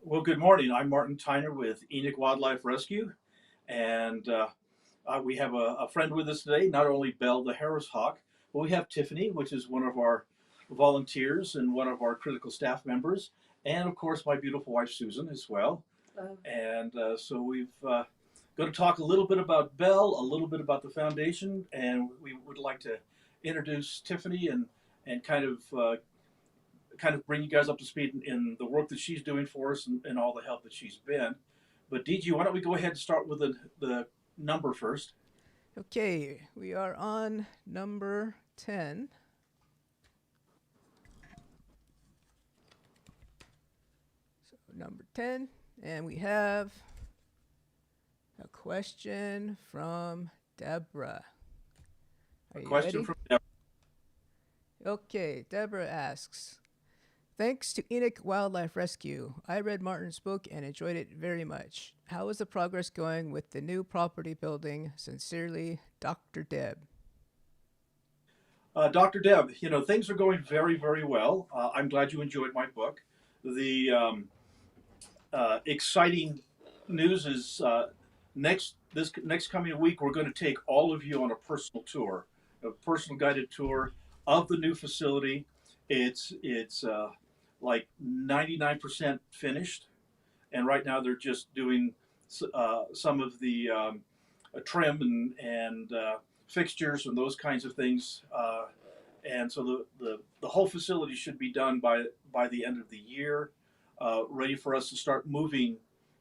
Well, good morning. I'm Martin Tyner with Enoch Wildlife Rescue, and we have a friend with us today. Not only Belle the Harris Hawk, but we have Tiffany, which is one of our volunteers and one of our critical staff members, and of course my beautiful wife Susan as well. Hello. And so we've going to talk a little bit about Belle, a little bit about the foundation, and we would like to introduce Tiffany and kind of bring you guys up to speed in the work that she's doing for us and all the help that she's been. But DG, why don't we go ahead and start with the number first? Okay, we are on number 10. So, number 10, and we have a question from Deborah. Are A you question ready? from Deborah. Okay, Deborah asks, thanks to Enoch Wildlife Rescue, I read Martin's book and enjoyed it very much. How is the progress going with the new property building? Sincerely, Dr. Deb. Dr. Deb, things are going very, very well. I'm glad you enjoyed my book. The exciting news is this next coming week we're going to take all of you on a personal tour, a personal guided tour of the new facility. It's like 99% finished, and right now they're just doing some of the trim and fixtures and those kinds of things. And so the whole facility should be done by the end of the year, ready for us to start moving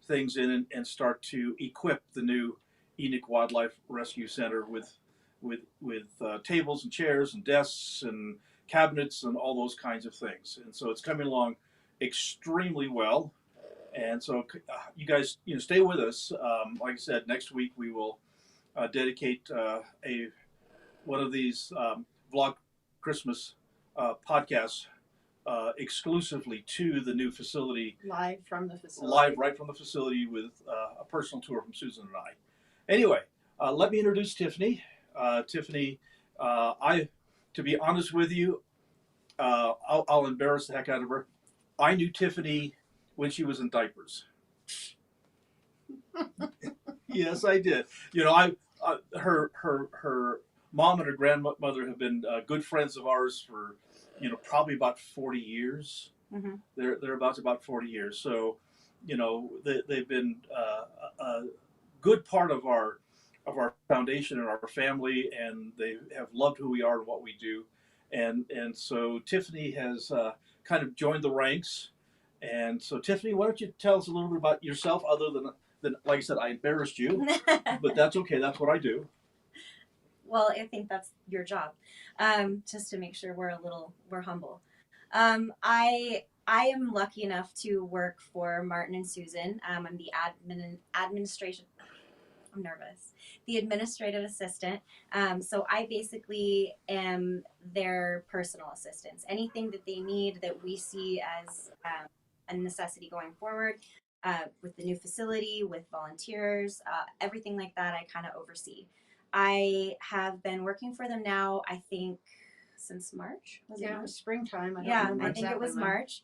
things in and start to equip the new Enoch Wildlife Rescue Center with tables and chairs and desks and cabinets and all those kinds of things. And so it's coming along extremely well. And so you guys, stay with us. Like I said, next week we will dedicate a one of these vlog Christmas podcasts exclusively to the new facility, Live from the facility. live right from the facility with a personal tour from Susan and I. Anyway, let me introduce Tiffany. Tiffany, to be honest with you, I'll embarrass the heck out of her. I knew Tiffany when she was in diapers. Yes, I did. Her mom and her grandmother have been good friends of ours for, probably about 40 years. Mm-hmm. They're about 40 years. So, they've been a good part of our foundation and our family, and they have loved who we are and what we do. And so Tiffany has kind of joined the ranks. And so Tiffany, why don't you tell us a little bit about yourself, other than like I said, I embarrassed you, but that's okay. That's what I do. Well, I think that's your job, just to make sure we're humble. I am lucky enough to work for Martin and Susan. I'm the administration. I'm nervous. The administrative assistant. So I basically am their personal assistants. Anything that they need that we see as a necessity going forward, with the new facility, with volunteers, everything like that, I kind of oversee. I have been working for them now, I think, since March. Was it March? Springtime. I don't Yeah, remember I think it was exactly when. March.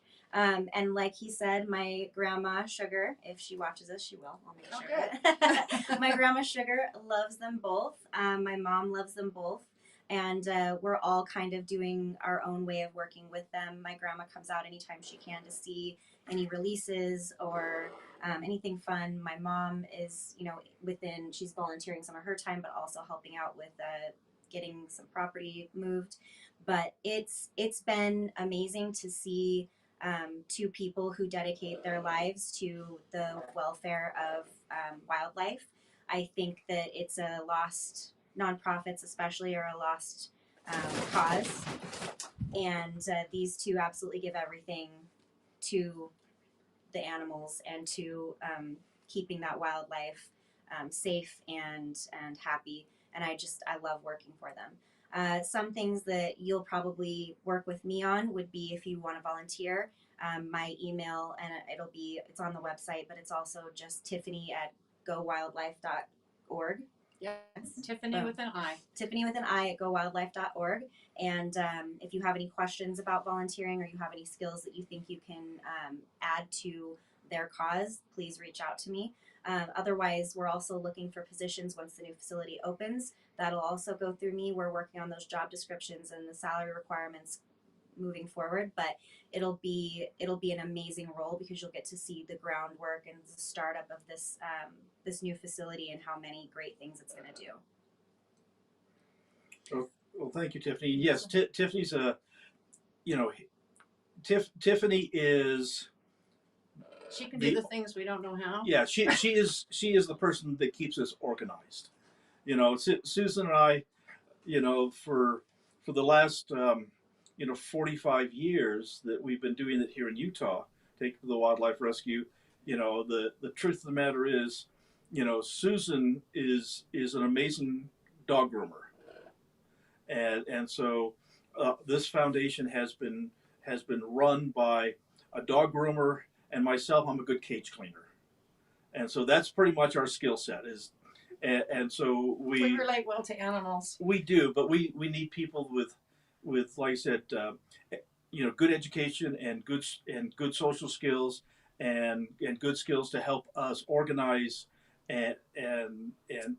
And like he said, my grandma Sugar, if she watches us, she will. I'll make sure. Good. My grandma Sugar loves them both. My mom loves them both. And we're all kind of doing our own way of working with them. My grandma comes out anytime she can to see any releases or anything fun. My mom is, she's volunteering some of her time, but also helping out with getting some property moved. But it's been amazing to see two people who dedicate their lives to the welfare of wildlife. I think that it's a lost, nonprofits especially are a lost cause, and these two absolutely give everything to the animals and to keeping that wildlife safe and happy. And I love working for them. Some things that you'll probably work with me on would be if you want to volunteer. My email, and it's on the website, but it's also just Tiffany at gowildlife.org. Yes, Tiffany with an I. Tiffany with an I at gowildlife.org. And if you have any questions about volunteering or you have any skills that you think you can add to their cause, please reach out to me. Otherwise, we're also looking for positions once the new facility opens. That'll also go through me. We're working on those job descriptions and the salary requirements moving forward, but it'll be an amazing role because you'll get to see the groundwork and the startup of this new facility and how many great things it's going to do. Well, thank you, Tiffany. Yes, Tiffany's a, you know, Tiffany is. She can do the things we don't know how. Yeah, she is the person that keeps us organized. You know, Susan and I, you know, for the last 45 years that we've been doing it here in Utah, take the wildlife rescue. You know, the truth of the matter is, you know, Susan is an amazing dog groomer. And so this foundation has been run by a dog groomer and myself. I'm a good cage cleaner, and so that's pretty much our skill set is, and so we relate well to animals. We do, but we need people with like I said, good education and good social skills and good skills to help us organize. And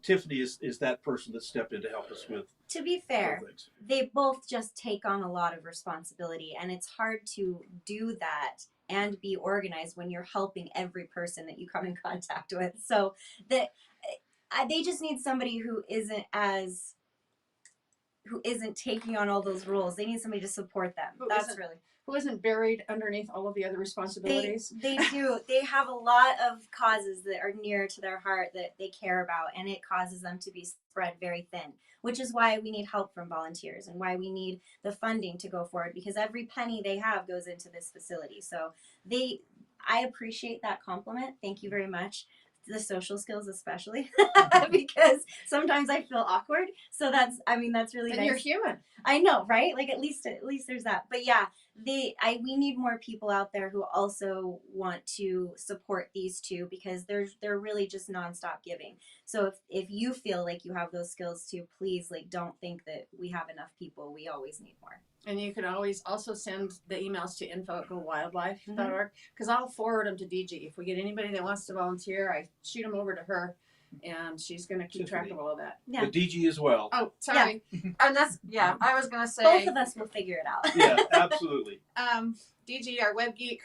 Tiffany is that person that stepped in to help us with. To be fair, they both just take on a lot of responsibility, and it's hard to do that and be organized when you're helping every person that you come in contact with. So that they just need somebody who isn't taking on all those roles. They need somebody to support them. Who isn't buried underneath all of the other responsibilities. They do. They have a lot of causes that are near to their heart that they care about, and it causes them to be spread very thin, which is why we need help from volunteers and why we need the funding to go forward, because every penny they have goes into this facility. So I appreciate that compliment. Thank you very much. The social skills especially because sometimes I feel awkward. So that's really nice. And you're human. I know, right? Like at least there's that. But yeah, we need more people out there who also want to support these two because they're really just nonstop giving. So if you feel like you have those skills too, please don't think that we have enough people. We always need more. And you can always also send the emails to info@gowildlife.org because I'll forward them to DG. If we get anybody that wants to volunteer, I shoot them over to her, and she's going to keep track of all of that. Yeah. The DG as well. Oh, sorry. Yeah. And that's, I was going to say. Both of us will figure it out. Yeah, absolutely. DG, our web geek,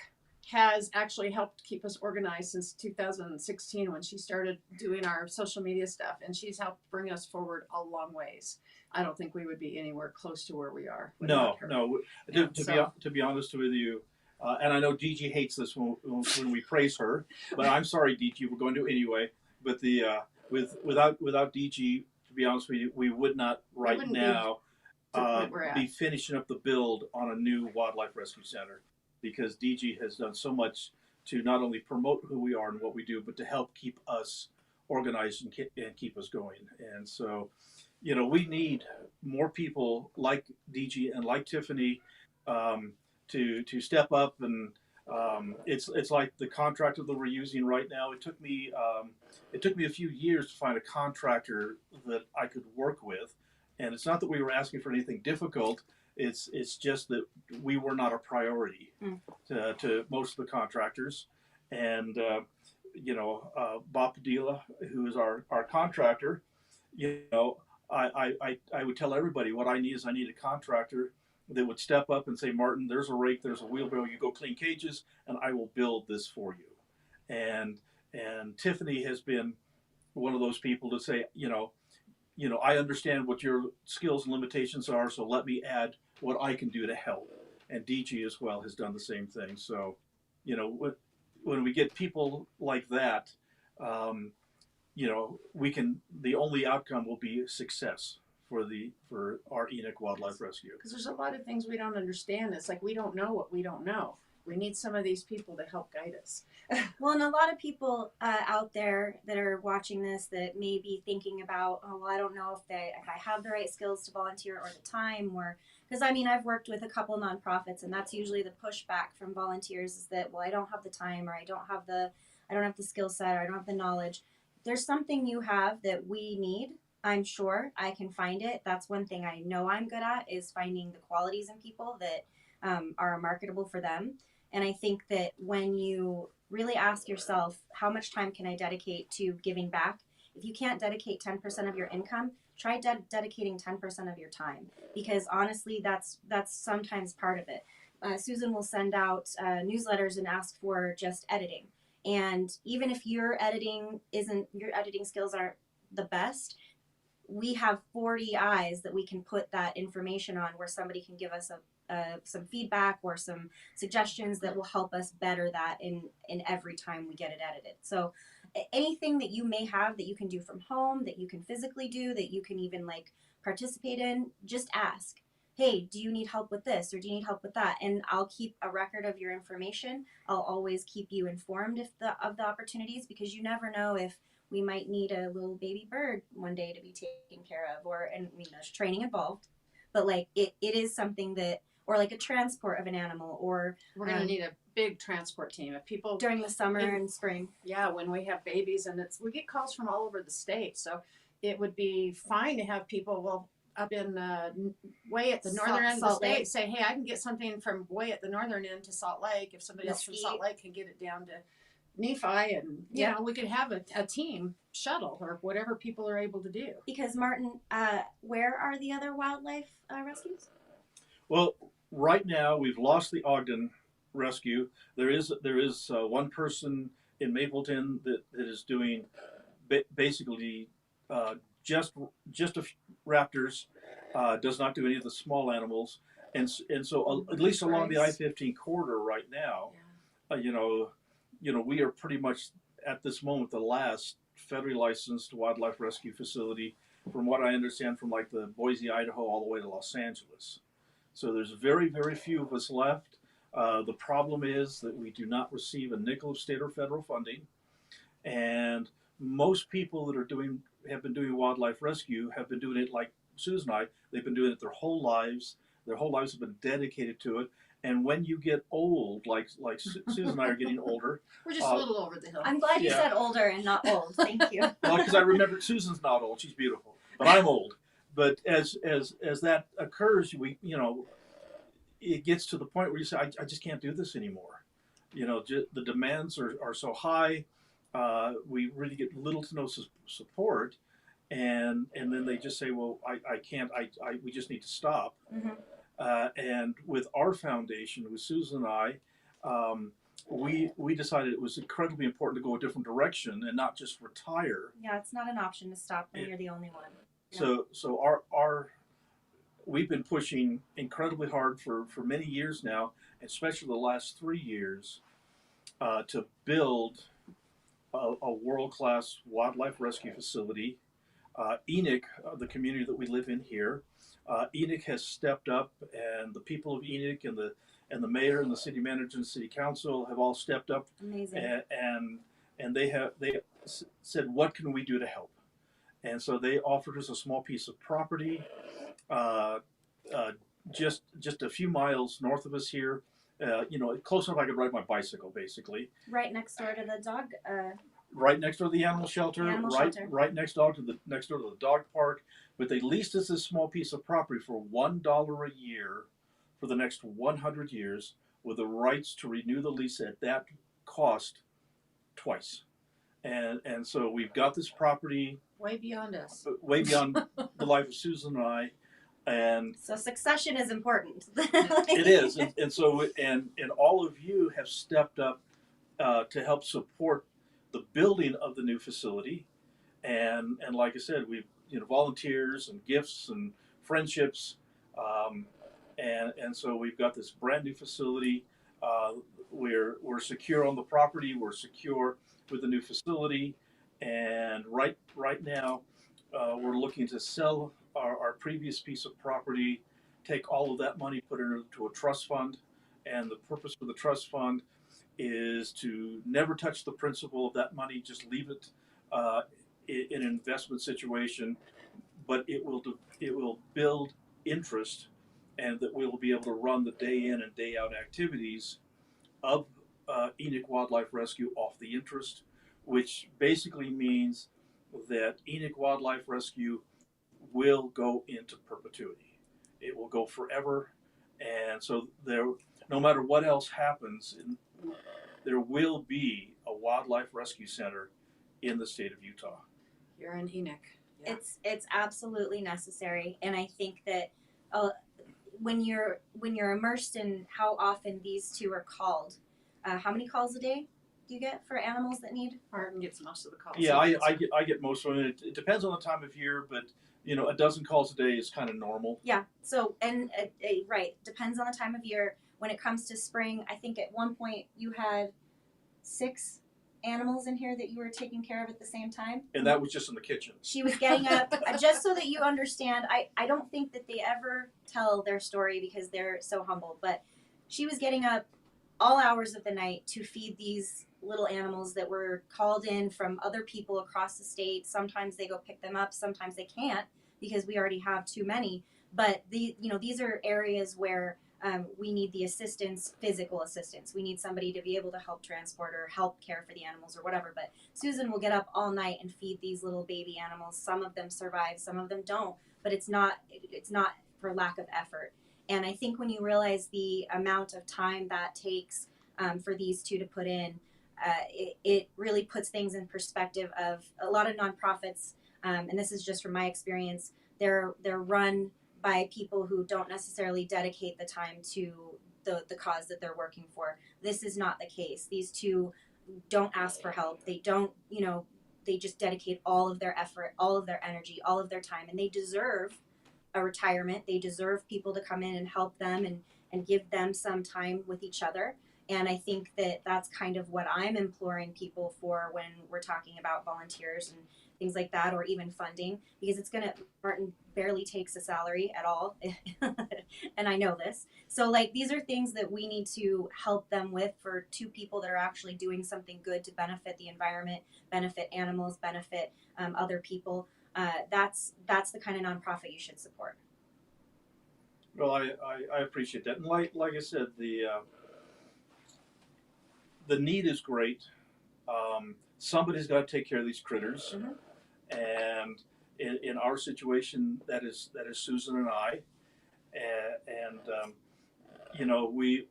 has actually helped keep us organized since 2016 when she started doing our social media stuff, and she's helped bring us forward a long ways. I don't think we would be anywhere close to where we are. No. To be honest with you, and I know DG hates this when we praise her, but I'm sorry, DG, we're going to anyway. But without DG, to be honest with you, we would not now be finishing up the build on a new wildlife rescue center, because DG has done so much to not only promote who we are and what we do, but to help keep us organized and keep us going. And so, we need more people like DG and like Tiffany to step up. And it's like the contractor that we're using right now. It took me a few years to find a contractor that I could work with. And it's not that we were asking for anything difficult. It's just that we were not a priority to most of the contractors. And Bob Padilla, who is our contractor, I would tell everybody what I need is I need a contractor that would step up and say, Martin, there's a rake, there's a wheelbarrow, you go clean cages, and I will build this for you. And Tiffany has been one of those people to say, I understand what your skills and limitations are, so let me add what I can do to help. And DG as well has done the same thing. So, when we get people like that, the only outcome will be success for our Enoch Wildlife Rescue. Because there's a lot of things we don't understand. It's like we don't know what we don't know. We need some of these people to help guide us. Well, and a lot of people out there that are watching this that may be thinking about, I don't know if I have the right skills to volunteer or the time, or because I've worked with a couple nonprofits, and that's usually the pushback from volunteers is that, I don't have the time, or I don't have the skill set, or I don't have the knowledge. There's something you have that we need. I'm sure I can find it. That's one thing I know I'm good at, is finding the qualities in people that are marketable for them. And I think that when you really ask yourself, how much time can I dedicate to giving back? If you can't dedicate 10% of your income, try dedicating 10% of your time, because honestly, that's sometimes part of it. Susan will send out newsletters and ask for just editing. And even if your editing skills aren't the best, we have 40 eyes that we can put that information on, where somebody can give us some feedback or some suggestions that will help us better that in every time we get it edited. So anything that you may have that you can do from home, that you can physically do, that you can even like participate in, just ask. Hey, do you need help with this, or do you need help with that? And I'll keep a record of your information. I'll always keep you informed of the opportunities, because you never know if we might need a little baby bird one day to be taken care of, and I mean, there's training involved, but like it is something that, or like a transport of an animal, or We're going to need a big transport team. If people during the summer and spring. Yeah, when we have babies, and we get calls from all over the state, so it would be fine to have people up in way at the northern end of the Salt state Lake. say, hey, I can get something from way at the northern end to Salt Lake. If somebody else from Mesquite. Salt Lake can get it down to Nephi, and Yeah. we could have a team shuttle or whatever people are able to do. Because Martin, where are the other wildlife rescues? Well, right now we've lost the Ogden rescue. There is one person in Mapleton that is doing basically just raptors. Does not do any of the small animals, and so at least along the I-15 corridor right now, we are pretty much at this moment the last federally licensed wildlife rescue facility, from what I understand, from like the Boise, Idaho, all the way to Los Angeles. So there's very, very few of us left. The problem is that we do not receive a nickel of state or federal funding, and most people that have been doing wildlife rescue have been doing it like Susan and I. They've been doing it their whole lives. Their whole lives have been dedicated to it. And when you get old, like Susan and I are getting older, We're just a little over the hill. I'm glad you said older and not old. Thank you. Well, because I remember Susan's not old; she's beautiful, but I'm old. But as that occurs, it gets to the point where you say, I just can't do this anymore. The demands are so high. We really get little to no support, and then they just say, well, I can't. We just need to stop. Mm-hmm. And with our foundation, with Susan and I, we decided it was incredibly important to go a different direction and not just retire. Yeah, it's not an option to stop when you're the only one. So our we've been pushing incredibly hard for many years now, especially the last 3 years, to build a world-class wildlife rescue facility. Enoch, the community that we live in here, Enoch has stepped up, and the people of Enoch and the mayor and the city manager and the city council have all stepped up. Amazing. And they said, what can we do to help? And so they offered us a small piece of property, just a few miles north of us here. Close enough I could ride my bicycle, basically. Right next door to the dog. Right next door to the animal shelter. Shelter. Right next door to the dog park. But they leased us this small piece of property for $1 a year for the next 100 years, with the rights to renew the lease at that cost twice. And so we've got this property Way beyond us. way beyond the life of Susan and I. And so succession is important. it is, and so all of you have stepped up to help support the building of the new facility, and like I said, we've volunteers and gifts and friendships, and so we've got this brand new facility. We're secure on the property. We're secure with the new facility, and right now we're looking to sell our previous piece of property, take all of that money, put it into a trust fund, and the purpose for the trust fund is to never touch the principal of that money, just leave it in an investment situation, but it will build interest, and that we will be able to run the day in and day out activities of Enoch Wildlife Rescue off the interest, which basically means that Enoch Wildlife Rescue will go into perpetuity. It will go forever, and so there, no matter what else happens, there will be a wildlife rescue center in the state of Utah. You're in Enoch. Yeah. It's absolutely necessary, and I think that when you're immersed in how often these two are called, how many calls a day do you get for animals that need? Martin gets most of the calls. Yeah, I get most of it. It depends on the time of year, but a dozen calls a day is kind of normal. Yeah. So right, depends on the time of year. When it comes to spring, I think at one point you had 6 animals in here that you were taking care of at the same time. And that was just in the kitchen. She was getting up, just so that you understand, I don't think that they ever tell their story because they're so humble, but she was getting up all hours of the night to feed these little animals that were called in from other people across the state. Sometimes they go pick them up, sometimes they can't because we already have too many. But these are areas where we need the assistance, physical assistance. We need somebody to be able to help transport or help care for the animals or whatever. But Susan will get up all night and feed these little baby animals. Some of them survive, some of them don't. But it's not for lack of effort. And I think when you realize the amount of time that takes for these two to put in, it really puts things in perspective of a lot of nonprofits, and this is just from my experience, they're run by people who don't necessarily dedicate the time to the cause that they're working for. This is not the case. These two don't ask for help. They don't, they just dedicate all of their effort, all of their energy, all of their time, and they deserve a retirement. They deserve people to come in and help them and give them some time with each other. And I think that that's kind of what I'm imploring people for when we're talking about volunteers and things like that, or even funding, because Martin barely takes a salary at all. And I know this. So these are things that we need to help them with for 2 people that are actually doing something good to benefit the environment, benefit animals, benefit other people. That's the kind of nonprofit you should support. Well, I appreciate that. And like I said, the need is great. Somebody's got to take care of these critters. Mm-hmm. And in our situation, that is Susan and I. We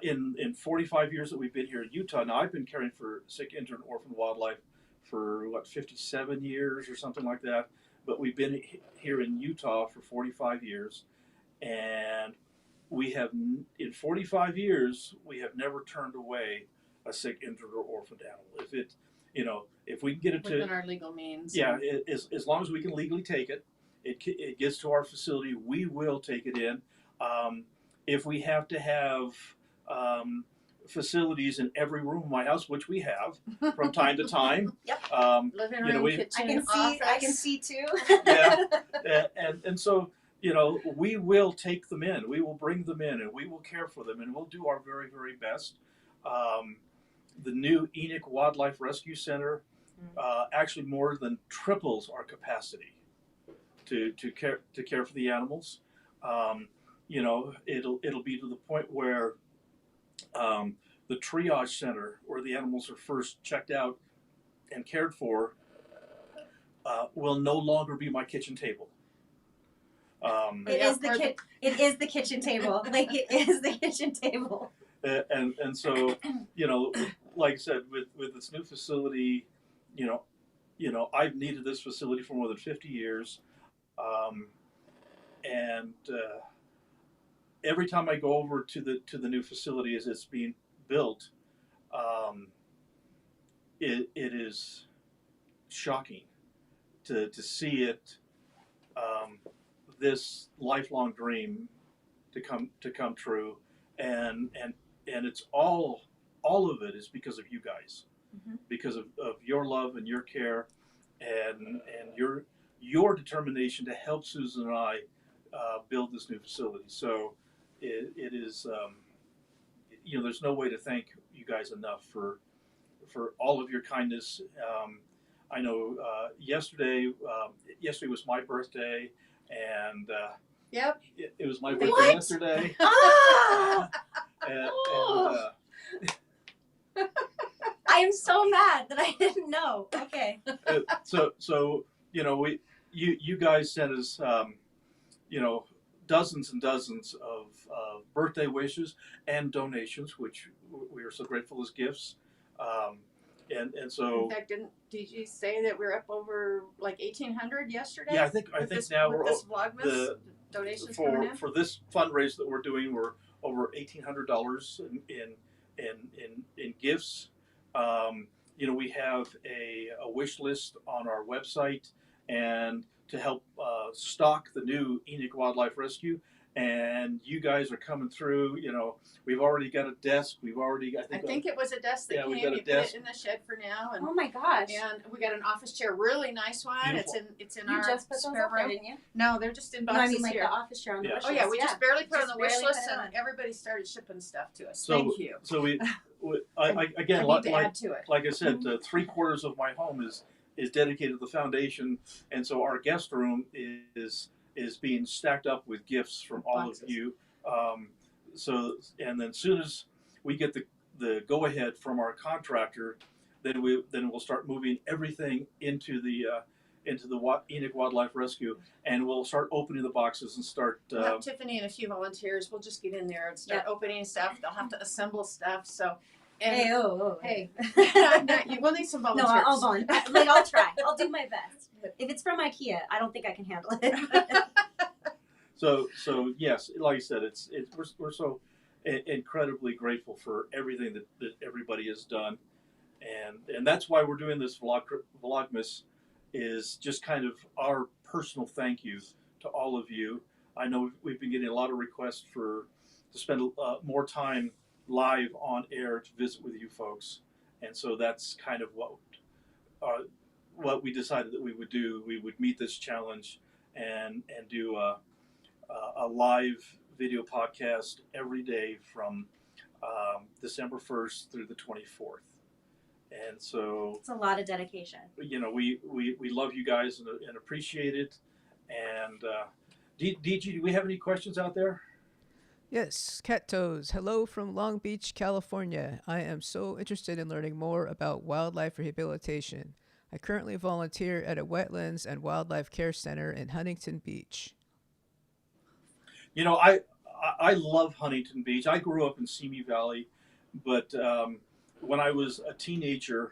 in 45 years that we've been here in Utah. Now I've been caring for sick, injured, and orphan wildlife for 57 years or something like that. But we've been here in Utah for 45 years, and we have in 45 years we have never turned away a sick, injured, or orphaned animal. If we can get it within our legal means. Yeah, as long as we can legally take it, it gets to our facility, we will take it in. If we have to have facilities in every room of my house, which we have from time to time. Yep. Living room, kitchen, I can see too. Yeah, and so we will take them in. We will bring them in, and we will care for them, and we'll do our very, very best. The new Enoch Wildlife Rescue Center actually more than triples our capacity to care for the animals. It'll be to the point where the triage center, where the animals are first checked out and cared for, will no longer be my kitchen table. It is the kitchen table. It is the kitchen table. And so, like I said, with this new facility, I've needed this facility for more than 50 years. Every time I go over to the new facility as it's being built, it is shocking to see it, this lifelong dream to come true, and it's all of it is because of you guys, because of your love and your care, and your determination to help Susan and I build this new facility. So it is, there's no way to thank you guys enough for all of your kindness. I know yesterday was my birthday, and yep, it was my birthday yesterday. I am so mad that I didn't know. Okay. So you guys sent us dozens and dozens of birthday wishes and donations, which we are so grateful as gifts. And so, in fact, did you say that we're up over like 1,800 yesterday? yeah, I think now we're this Vlogmas the donations coming in. for this fundraiser that we're doing, we're over $1,800 in gifts. We have a wish list on our website, and to help stock the new Enoch Wildlife Rescue. And you guys are coming through. We've already got a desk. I think it was a desk that yeah, we came. got a You desk. put it in the shed for now, and Oh my gosh. and we got an office chair, really nice one. Beautiful. It's in You our just put those spare up there, room. didn't you? No, they're just in No, boxes I mean like here. the office chair on the Yeah. wish Oh list. yeah, we just barely put it on Just the wish barely list, put it and on. everybody started shipping stuff to us. So, Thank you. So again, I like need to add to it. I said, 3/4 of my home is dedicated to the foundation, and so our guest room is being stacked up with gifts from all Boxes. of you. And then soon as we get the go ahead from our contractor, then we'll start moving everything into the Enoch Wildlife Rescue, and we'll start opening the boxes and start. We'll have Tiffany and a few volunteers. We'll just get in there and start opening stuff. They'll have to assemble stuff. So, and Hey. you will need some No, volunteers. I'll volunteer. Like, I'll try. I'll do my best. If it's from IKEA, I don't think I can handle it. So yes, like I said, we're so incredibly grateful for everything that everybody has done, and that's why we're doing this Vlogmas, is just kind of our personal thank you to all of you. I know we've been getting a lot of requests to spend more time live on air to visit with you folks, and so that's kind of what we decided that we would do. We would meet this challenge and do a live video podcast every day from December 1st through the 24th. And so It's a lot of dedication. we love you guys and appreciate it. And DG, do we have any questions out there? Yes, Cat Toes. Hello from Long Beach, California. I am so interested in learning more about wildlife rehabilitation. I currently volunteer at a wetlands and wildlife care center in Huntington Beach. I love Huntington Beach. I grew up in Simi Valley, but when I was a teenager,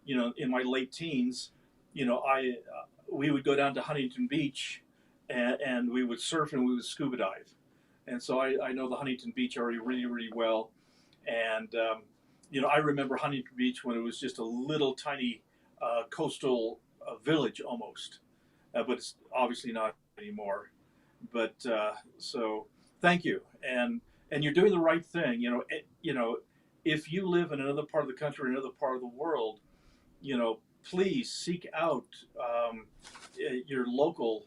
in my late teens, we would go down to Huntington Beach, and we would surf and we would scuba dive, and so I know the Huntington Beach area really, really well, and I remember Huntington Beach when it was just a little tiny coastal village almost, but it's obviously not anymore. But so thank you, and you're doing the right thing. If you live in another part of the country, another part of the world, please seek out your local,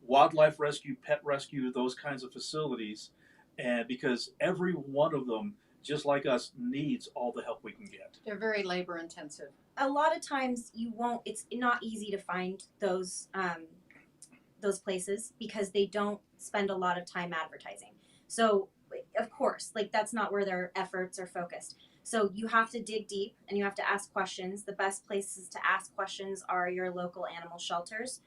wildlife rescue, pet rescue, those kinds of facilities, and because every one of them, just like us, needs all the help we can get. They're very labor intensive. A lot of times it's not easy to find those places because they don't spend a lot of time advertising. So of course, that's not where their efforts are focused. So you have to dig deep and you have to ask questions. The best places to ask questions are your local animal shelters.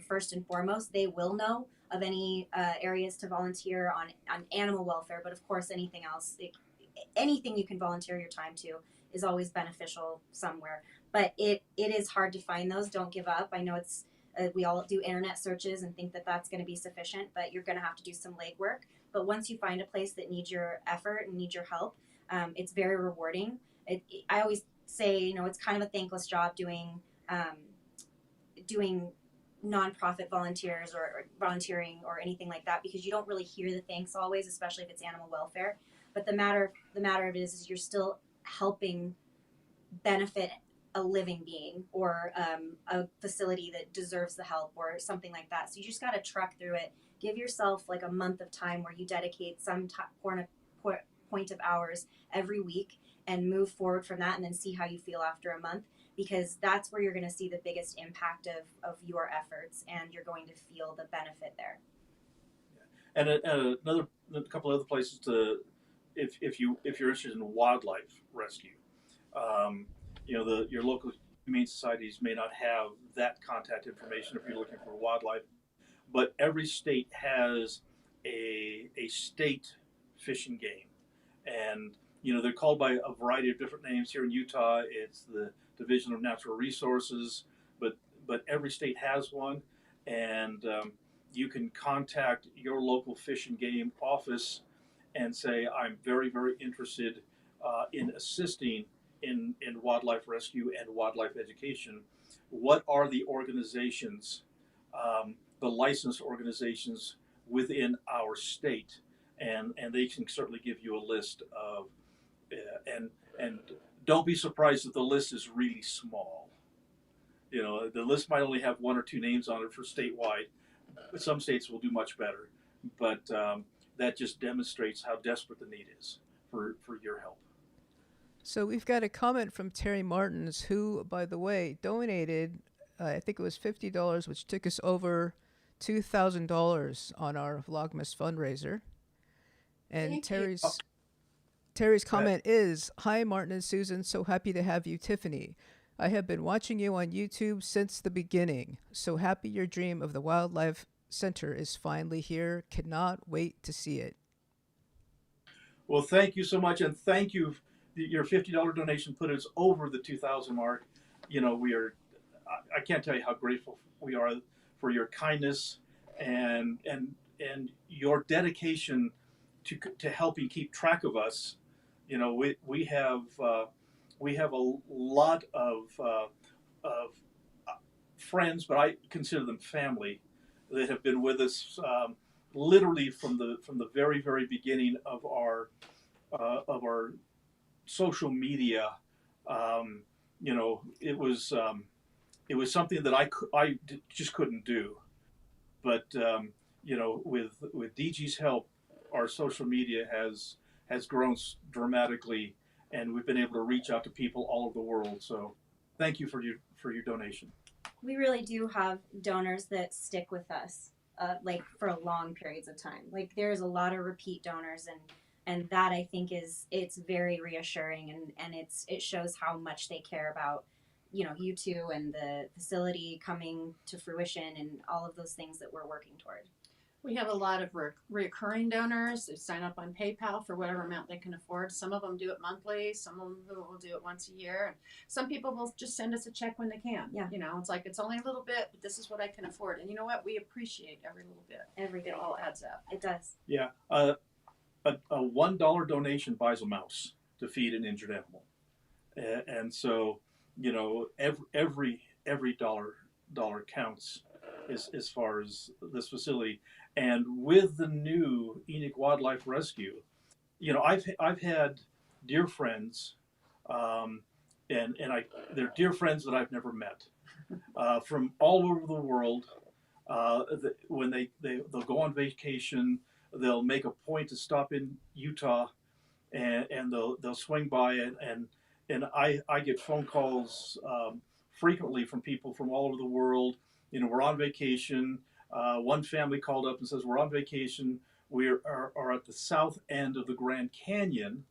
First and foremost, they will know of any areas to volunteer on animal welfare, but of course anything else, anything you can volunteer your time to is always beneficial somewhere. But it is hard to find those. Don't give up. I know it's we all do internet searches and think that that's going to be sufficient, but you're going to have to do some legwork. But once you find a place that needs your effort and needs your help, it's very rewarding. I always say, it's kind of a thankless job doing nonprofit volunteers or volunteering or anything like that, because you don't really hear the thanks always, especially if it's animal welfare. But the matter of it is you're still helping benefit a living being or a facility that deserves the help or something like that. So you just got to truck through it. Give yourself like a month of time where you dedicate some point of hours every week and move forward from that, and then see how you feel after a month, because that's where you're going to see the biggest impact of your efforts, and you're going to feel the benefit there. And a couple other places if you're interested in wildlife rescue, your local humane societies may not have that contact information if you're looking for wildlife, but every state has a state fishing game, and they're called by a variety of different names. Here in Utah, it's the Division of Natural Resources, but every state has one, and you can contact your local fish and game office and say, I'm very, very interested in assisting in wildlife rescue and wildlife education. What are the organizations, the licensed organizations within our state? And they can certainly give you a list of, and don't be surprised if the list is really small. The list might only have one or two names on it for statewide. Some states will do much better, but that just demonstrates how desperate the need is for your help. So we've got a comment from Terry Martins, who, by the way, donated, I think it was $50, which took us over $2,000 on our Vlogmas fundraiser. And Thank Terry's comment is, "Hi, Martin and Susan. So happy to have you, Tiffany. I have been watching you on YouTube since the beginning. So happy your dream of the Wildlife Center is finally here. Cannot wait to see it." Well, thank you so much, and thank you. Your $50 donation put us over the 2,000 mark. We are. I can't tell you how grateful we are for your kindness and your dedication to helping keep track of us. We have a lot of friends, but I consider them family, that have been with us literally from the very, very beginning of our social media. It was something that I just couldn't do, but with DG's help, our social media has grown dramatically, and we've been able to reach out to people all over the world. So thank you for your donation. We really do have donors that stick with us, like for long periods of time. Like there's a lot of repeat donors, and that I think it's very reassuring, and it shows how much they care about you two and the facility coming to fruition and all of those things that we're working toward. We have a lot of recurring donors who sign up on PayPal for whatever amount they can afford. Some of them do it monthly. Some of them will do it once a year. And some people will just send us a check when they can. Yeah. It's like, it's only a little bit, but this is what I can afford. And you know what? We appreciate every little bit. It all adds up. It does. Yeah. A $1 donation buys a mouse to feed an injured animal. And so, every dollar counts as far as this facility. And with the new Enoch Wildlife Rescue, I've had dear friends, and they're dear friends that I've never met, from all over the world. When they'll go on vacation, they'll make a point to stop in Utah, and they'll swing by, and I get phone calls frequently from people from all over the world. We're on vacation. One family called up and says, we're on vacation. We are at the south end of the Grand Canyon.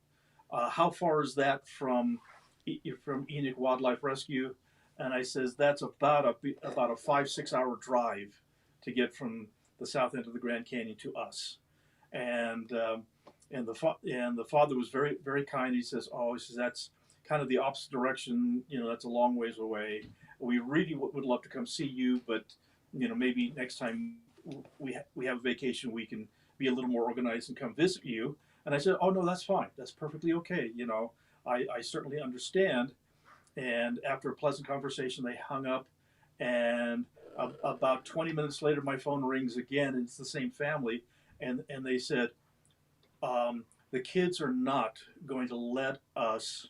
How far is that from Enoch Wildlife Rescue? And I says, that's about a 5-6 hour drive to get from the south end of the Grand Canyon to us. And the father was very, very kind. He says, that's kind of the opposite direction. That's a long ways away. We really would love to come see you, but maybe next time we have a vacation, we can be a little more organized and come visit you. And I said, oh no, that's fine. That's perfectly okay. I certainly understand. And after a pleasant conversation, they hung up, and about 20 minutes later, my phone rings again, and it's the same family. And they said, the kids are not going to let us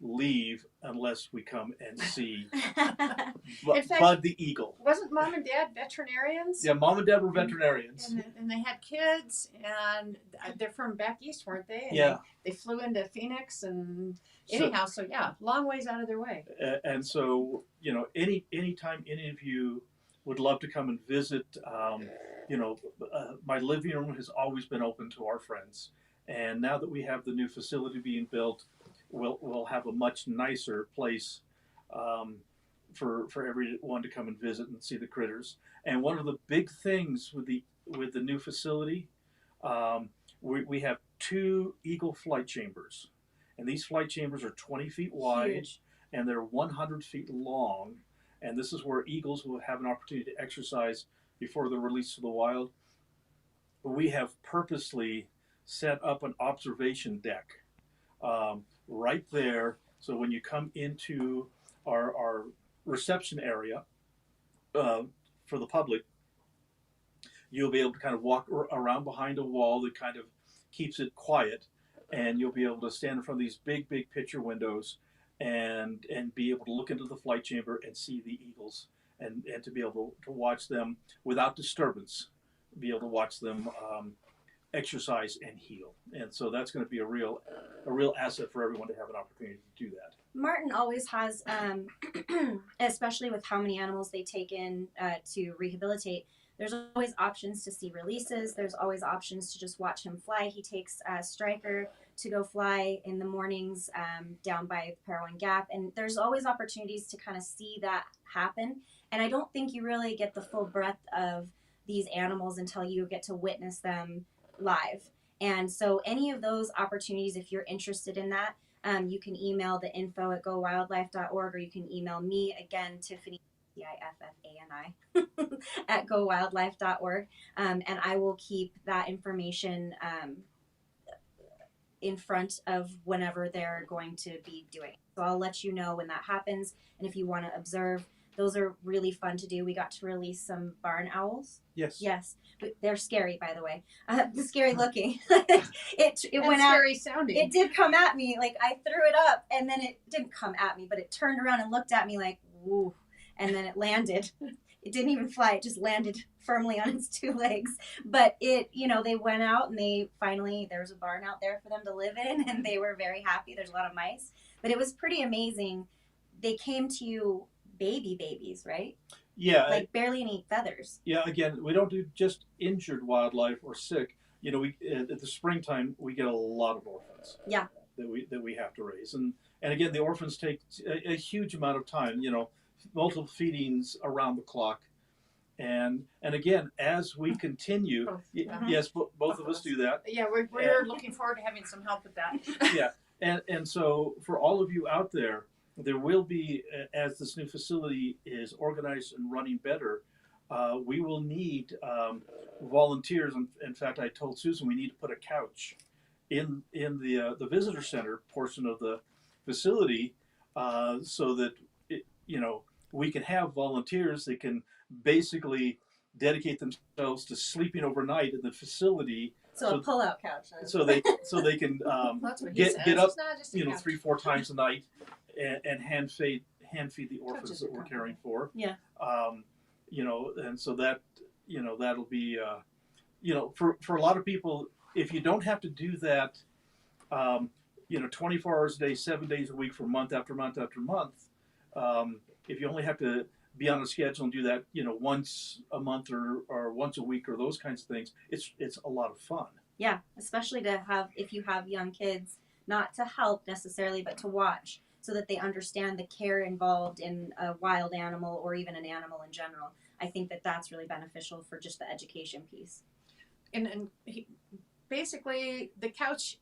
leave unless we come and see Bud the Eagle. Wasn't Mom and Dad veterinarians? Yeah, Mom and Dad were veterinarians. And they had kids, and they're from back east, weren't they? And yeah. They flew into Phoenix, and anyhow, so yeah, long ways out of their way. And so, anytime any of you would love to come and visit, my living room has always been open to our friends. And now that we have the new facility being built, we'll have a much nicer place for everyone to come and visit and see the critters. And one of the big things with the new facility, we have 2 eagle flight chambers, and these flight chambers are 20 feet wide. Huge. And they're 100 feet long. And this is where eagles will have an opportunity to exercise before they're released to the wild. But we have purposely set up an observation deck right there. So when you come into our reception area for the public, you'll be able to kind of walk around behind a wall that kind of keeps it quiet. And you'll be able to stand in front of these big picture windows and be able to look into the flight chamber and see the eagles and to be able to watch them without disturbance, be able to watch them exercise and heal. And so that's going to be a real asset for everyone to have an opportunity to do that. Martin always has, especially with how many animals they take in to rehabilitate, there's always options to see releases. There's always options to just watch him fly. He takes Striker to go fly in the mornings down by Parowan Gap. And there's always opportunities to kind of see that happen. And I don't think you really get the full breadth of these animals until you get to witness them live. And so any of those opportunities, if you're interested in that, you can email the info@gowildlife.org, or you can email me, again, Tiffany, Tiffani, at gowildlife.org. And I will keep that information in front of whenever they're going to be doing it. So I'll let you know when that happens. And if you want to observe, those are really fun to do. We got to release some barn owls. Yes. Yes. They're scary, by the way. Scary looking. it went out. Scary sounding. It did come at me. Like, I threw it up, and then it didn't come at me, but it turned around and looked at me like, woo. And then it landed. It didn't even fly. It just landed firmly on its 2 legs. But it, they went out, and there's a barn out there for them to live in, and they were very happy. There's a lot of mice. But it was pretty amazing. They came to you babies, right? Yeah. Like barely any feathers. Yeah, again, we don't do just injured wildlife or sick. We at the springtime we get a lot of orphans. Yeah. That we have to raise, and again, the orphans take a huge amount of time. Multiple feedings around the clock, and again, as we continue, yes, both of us do that. Yeah, we're looking forward to having some help with that. Yeah, and so for all of you out there, there will be, as this new facility is organized and running better, we will need volunteers. In fact, I told Susan we need to put a couch in the visitor center portion of the facility, so that we can have volunteers that can basically dedicate themselves to sleeping overnight in the facility. So a pull-out couch. So they can get up, 3-4 times a night and hand feed the orphans that we're caring for. Yeah. And so that that'll be for a lot of people, if you don't have to do that 24 hours a day, 7 days a week for month after month after month, if you only have to be on a schedule and do that once a month or once a week or those kinds of things, it's a lot of fun. Yeah, especially to have, if you have young kids, not to help necessarily, but to watch, so that they understand the care involved in a wild animal or even an animal in general. I think that's really beneficial for just the education piece. And basically, the couch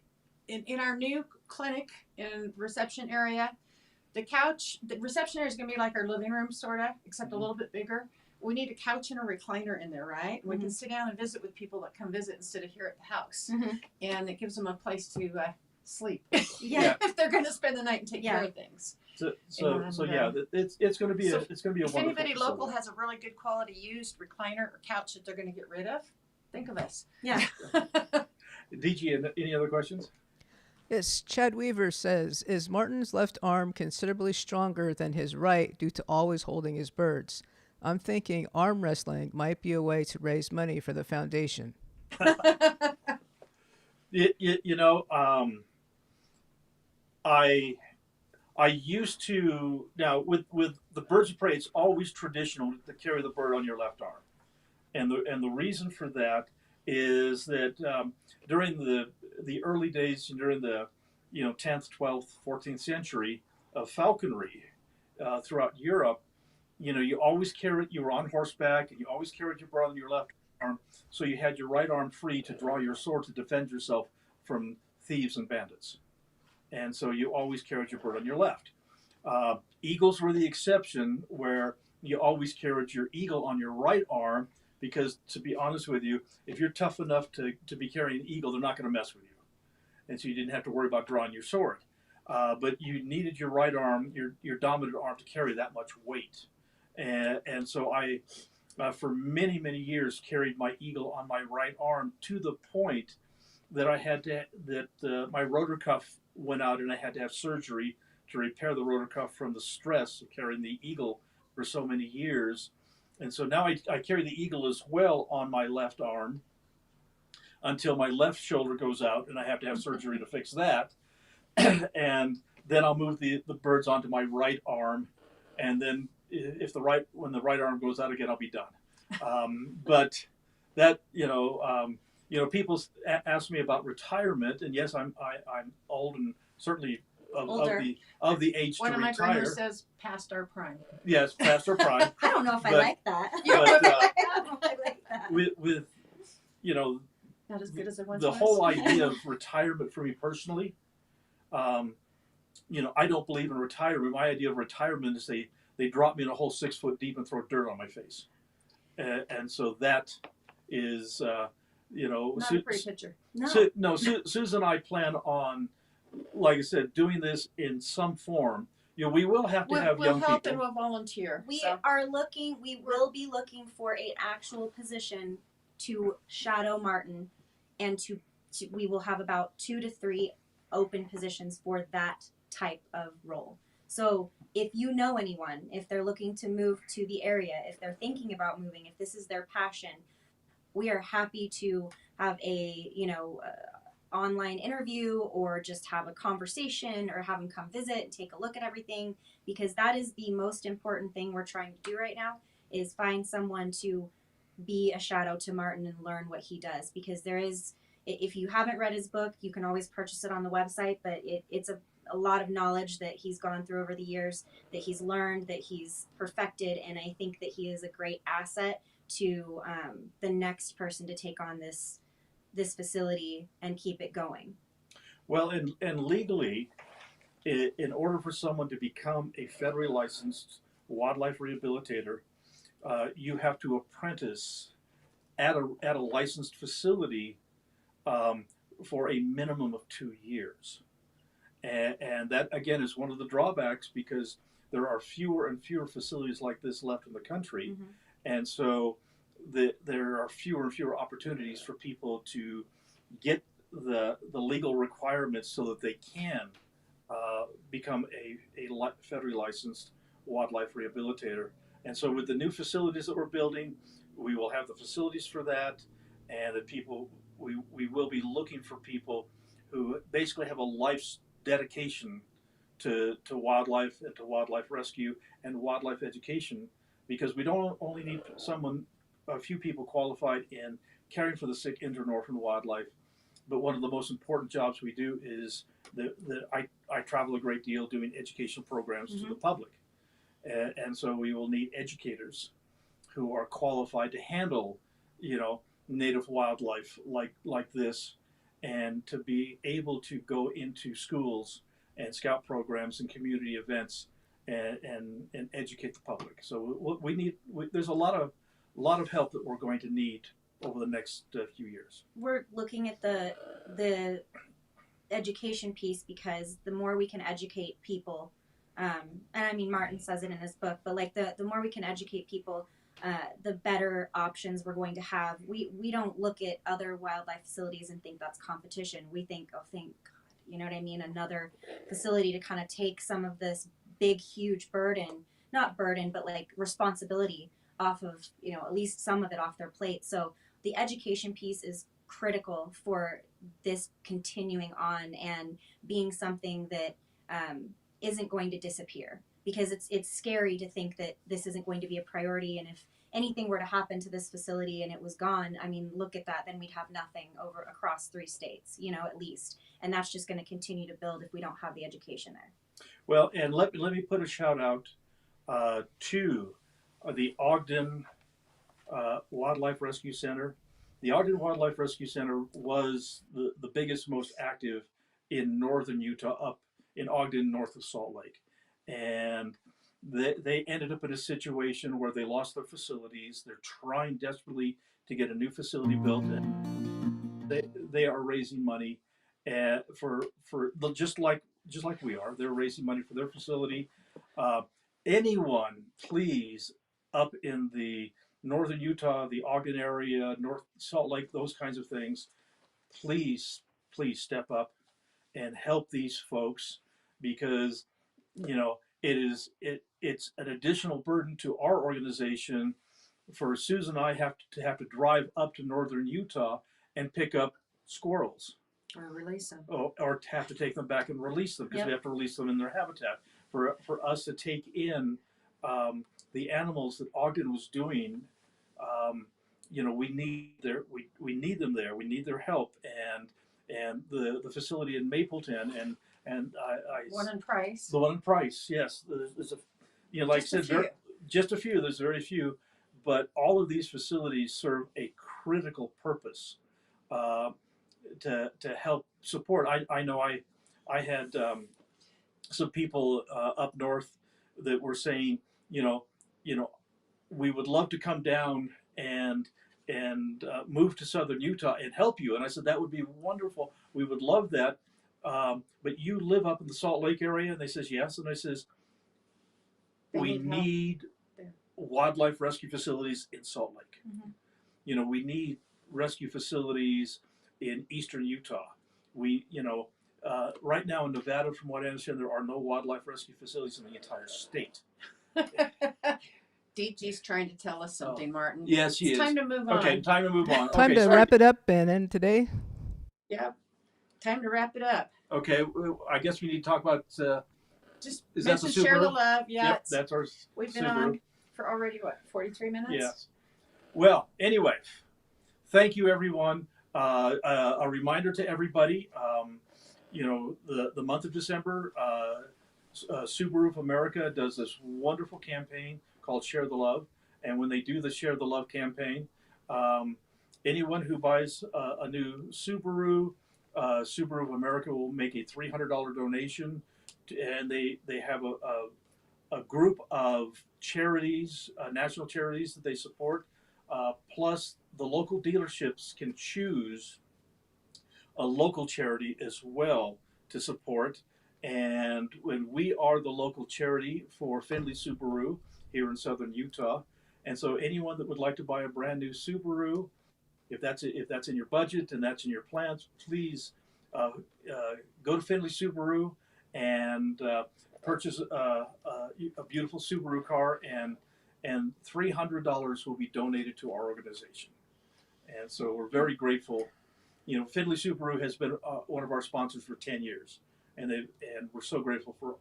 in our new clinic and reception area, the reception area is going to be like our living room, sort of, except a little bit bigger. We need a couch and a recliner in there, right? We can sit down and visit with people that come visit instead of here at the house. And it gives them a place to sleep. Yeah. If they're going to spend the night and take care of things. So yeah, it's going to be a wonderful If anybody facility. local has a really good quality used recliner or couch that they're going to get rid of, think of us. Yeah. DG, any other questions? Yes, Chad Weaver says, is Martin's left arm considerably stronger than his right due to always holding his birds? I'm thinking arm wrestling might be a way to raise money for the foundation. I used to, now with the birds of prey, it's always traditional to carry the bird on your left arm, and the reason for that is that during the early days, during the 10th, 12th, 14th century of falconry throughout Europe, you always carried, you were on horseback, and you always carried your bird on your left arm, so you had your right arm free to draw your sword to defend yourself from thieves and bandits. And so you always carried your bird on your left. Eagles were the exception, where you always carried your eagle on your right arm, because to be honest with you, if you're tough enough to be carrying an eagle, they're not going to mess with you. And so you didn't have to worry about drawing your sword. But you needed your right arm, your dominant arm, to carry that much weight. And so I, for many, many years, carried my eagle on my right arm, to the point that I had to, my rotor cuff went out and I had to have surgery to repair the rotor cuff from the stress of carrying the eagle for so many years. And so now I carry the eagle as well on my left arm until my left shoulder goes out and I have to have surgery to fix that. And then I'll move the birds onto my right arm, and then when the right arm goes out again, I'll be done. But that, people ask me about retirement, and yes, I'm old and certainly of the age One to of my retire. grandmas says past our prime. Yes, past our prime. I don't know if I But- like that. but, I don't know if I like that. with Not as good as it once the was. whole idea of retirement for me personally, I don't believe in retirement. My idea of retirement is they drop me in a hole 6 foot deep and throw dirt on my face, and so that is Not a pretty picture. No. Susan and I plan on, like I said, doing this in some form. We will have to have We'll young help people. and we'll volunteer. We so. will be looking for an actual position to shadow Martin, and we will have about 2 to 3 open positions for that type of role. So if you know anyone, if they're looking to move to the area, if they're thinking about moving, if this is their passion, we are happy to have a online interview, or just have a conversation, or have them come visit and take a look at everything, because that is the most important thing we're trying to do right now, is find someone to be a shadow to Martin and learn what he does. Because if you haven't read his book, you can always purchase it on the website, but it's a lot of knowledge that he's gone through over the years, that he's learned, that he's perfected, and I think that he is a great asset to the next person to take on this facility and keep it going. Well, and legally, in order for someone to become a federally licensed wildlife rehabilitator, you have to apprentice at a licensed facility for a minimum of 2 years. And that, again, is one of the drawbacks, because there are fewer and fewer facilities like this left in the country. Mm-hmm. And so there are fewer and fewer opportunities for people to get the legal requirements so that they can become a federally licensed wildlife rehabilitator. And so with the new facilities that we're building, we will have the facilities for that, and that we will be looking for people who basically have a life's dedication to wildlife and to wildlife rescue and wildlife education, because we don't only need a few people qualified in caring for the sick, injured, and orphan wildlife, but one of the most important jobs we do is that I travel a great deal doing education programs to the public. And so we will need educators who are qualified to handle, native wildlife like this, and to be able to go into schools and scout programs and community events and educate the public. So there's a lot of help that we're going to need over the next few years. We're looking at the education piece, because the more we can educate people, and I mean, Martin says it in his book, but like the more we can educate people, the better options we're going to have. We don't look at other wildlife facilities and think that's competition. We think, oh, thank God, you know what I mean? Another facility to kind of take some of this big, huge not burden, but like responsibility off of, at least some of it off their plate. So the education piece is critical for this continuing on and being something that isn't going to disappear, because it's scary to think that this isn't going to be a priority. And if anything were to happen to this facility and it was gone, I mean, look at that, then we'd have nothing across 3 states, at least. And that's just going to continue to build if we don't have the education there. Well, and let me put a shout out to the Ogden Wildlife Rescue Center. The Ogden Wildlife Rescue Center was the biggest, most active in northern Utah, up in Ogden, north of Salt Lake. And they ended up in a situation where they lost their facilities. They're trying desperately to get a new facility built, and they are raising money for just like we are. They're raising money for their facility. Uh, Anyone, please, up in the northern Utah, the Ogden area, North Salt Lake, those kinds of things, please step up and help these folks, because it's an additional burden to our organization. For Susan and I have to drive up to northern Utah and pick up squirrels, Or release them. or have to take them back and release them, because Yep. we have to release them in their habitat. For us to take in the animals that Ogden was doing, we need them there. We need their help, and the facility in Mapleton and One in Price. the one in Price, yes, there's like Just a I said, few. just a few. There's very few, but all of these facilities serve a critical purpose to help support. I know I had some people up north that were saying, we would love to come down and move to southern Utah and help you. And I said, that would be wonderful. We would love that. But you live up in the Salt Lake area? And they says, yes. And I says, They we need help need there. wildlife rescue facilities in Salt Lake. Mhm. We need rescue facilities in eastern Utah. Right now in Nevada, from what I understand, there are no wildlife rescue facilities in the entire state. DG's trying to tell us something, Martin. Yes, he It's is. time to move on. Okay, time to move on. Time Okay, to sorry. wrap it up and end today. Yep. Time to wrap it up. Okay, I guess we need to talk about. Just Is that the mention share the Subaru? love. Yeah, Yep, that's our. we've been Subaru. on for already 43 minutes. Yes. Well, anyway, thank you, everyone. A reminder to everybody. The month of December, Subaru of America does this wonderful campaign called Share the Love. And when they do the Share the Love campaign, anyone who buys a new Subaru, Subaru of America will make a $300 donation. And they have a group of charities, national charities that they support. Plus, the local dealerships can choose a local charity as well to support. And when we are the local charity for Findlay Subaru here in southern Utah, and so anyone that would like to buy a brand new Subaru, if that's in your budget and that's in your plans, please go to Findlay Subaru and purchase a beautiful Subaru car, and $300 will be donated to our organization. And so we're very grateful. Findlay Subaru has been one of our sponsors for 10 years, and we're so grateful for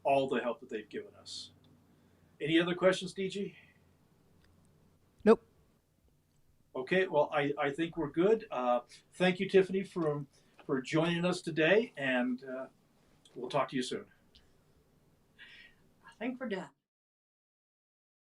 all the help that they've given us. Any other questions, DG? Nope. Okay, well, I think we're good. Thank you, Tiffany, for joining us today, and we'll talk to you soon. I think we're done.